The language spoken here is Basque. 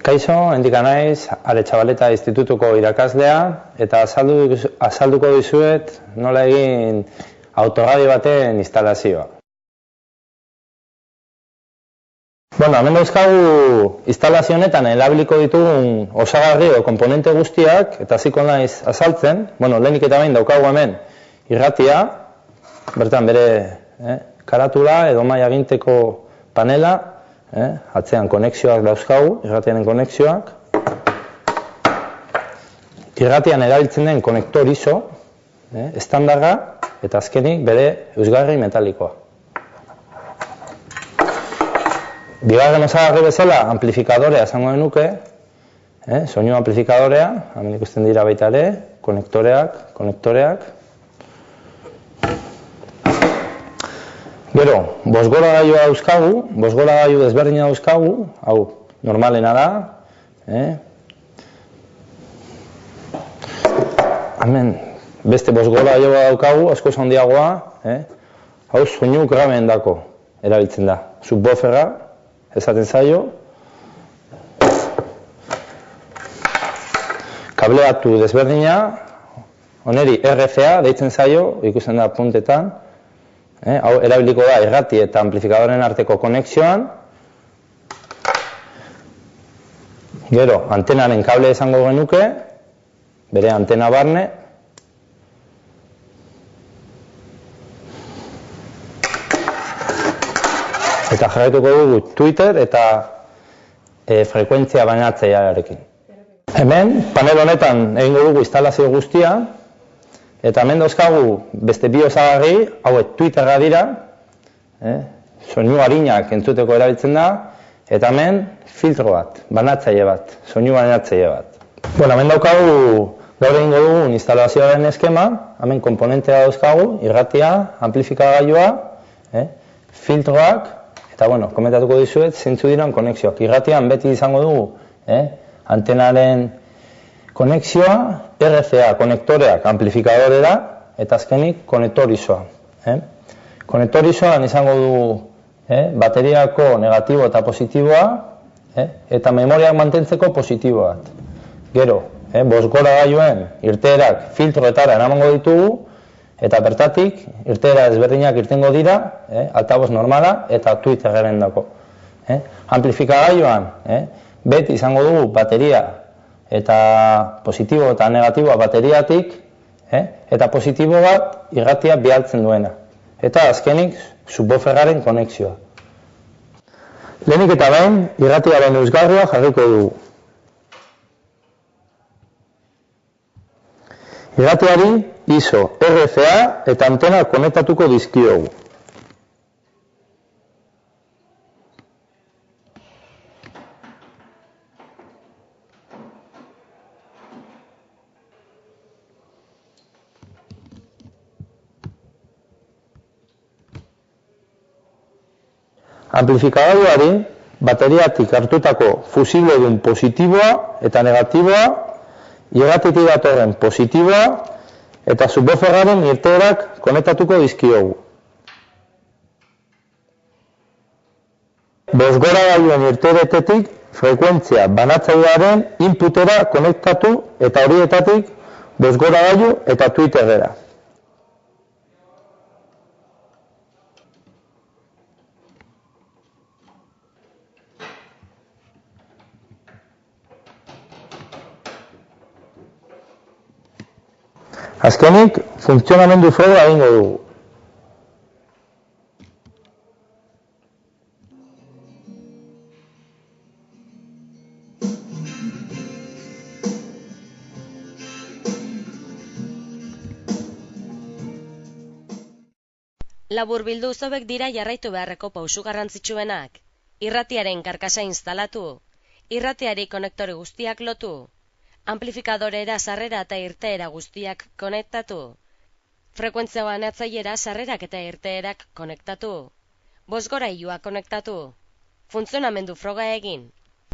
Kaixo, Endika naiz, Aretxabaleta Institutuko irakaslea, eta azalduko dizuet nola egin autoradio baten instalazioa. Hemen dauzkagu instalazio honetan erabiliko ditugun osagarri edo komponente guztiak, eta hasiko naiz azaltzen. Lehenik eta behin daukagu hemen irratia, bertan bere karatula edo maila ginteko panela, atzean konexioak dauzkagu, irratiaren konexioak. Irratian erabiltzen den konektor ISO, estandarra, eta azkenik bere eusgarri metalikoa. Bigarren osagarri bezala, amplifikadorea esango genuke, soinu amplifikadorea, hemen ikusten dira baita ere, konektoreak. Gero, bosgoragailua dauzkagu, bosgoragailu desberdina dauzkagu, hau normalena da. Hemen beste bosgoragailua daukagu, askoz handiagoa, hau soinu grabeen dako erabiltzen da. Subwooferra, esaten zaio. Kableatu desberdina, oneri RCA deitzen zaio, ikusten da puntetan. Hau erabiliko da irrati eta amplifikadoren arteko konexioan. Gero, antenaren kable izango genuke, bere antena barne. Eta jarraituko dugu Twitter eta frekuentzia banatzailearekin. Hemen, panel honetan egingo dugu instalazio guztia, eta hemen dauzkagu beste bi osagarri, hauek Twitterra dira, soinu arinak entzuteko erabiltzen da, eta hemen filtro bat, banatzaile bat, soinu banatzaile bat. Hemen daukagu gaur egingo dugun instalazioaren eskema, hemen komponentea dauzkagu, irratia, amplifikagailua, filtroak, eta komentatuko dizuet zeintzu diren konexioak. Irratian beti izango dugu antenaren konexioa, RCA konektoreak amplifikadorera, eta azkenik konektor ISOa. Konektor ISOan izango dugu bateriako negatibo eta positiboa, eta memoriak mantentzeko positibo bat. Gero, bosgoragailuen irteerak filtroetara eramango ditugu, eta bertatik irteera ezberdinak irtengo dira, altaboz normala eta Twitterren dako. Amplifikagailuan beti izango dugu bateria eta positibo eta negatiboa bateriatik, eta positibo bat irratia bialtzen duena. Eta azkenik subwooferraren konexioa. Lehenik eta behin irratiaren eusgarria jarriko dugu. Irratiari ISO, RCA eta antena konektatuko dizkiogu. Amplifikagailuari bateriatik hartutako fusible-dun positiboa eta negatiboa, irratitik datorren positiboa eta subwooferraren irteerak konektatuko dizkiogu. Bosgoragailuen irteeretetik frekuentzia banatzailearen inputera konektatu eta horietatik bosgoragailu eta Twitterrera. Azkenik, funtzionamendu froga egingo dugu. Laburbildu hauek dira jarraitu beharreko pausu garrantzitsuenak. Irratiaren karkasa instalatu, irratiari konektore guztiak lotu, amplifikadorera sarrera eta irteera guztiak konektatu, frekuentzia banatzailera sarrerak eta irteerak konektatu, bosgorailua konektatu, funtzionamendu froga egin.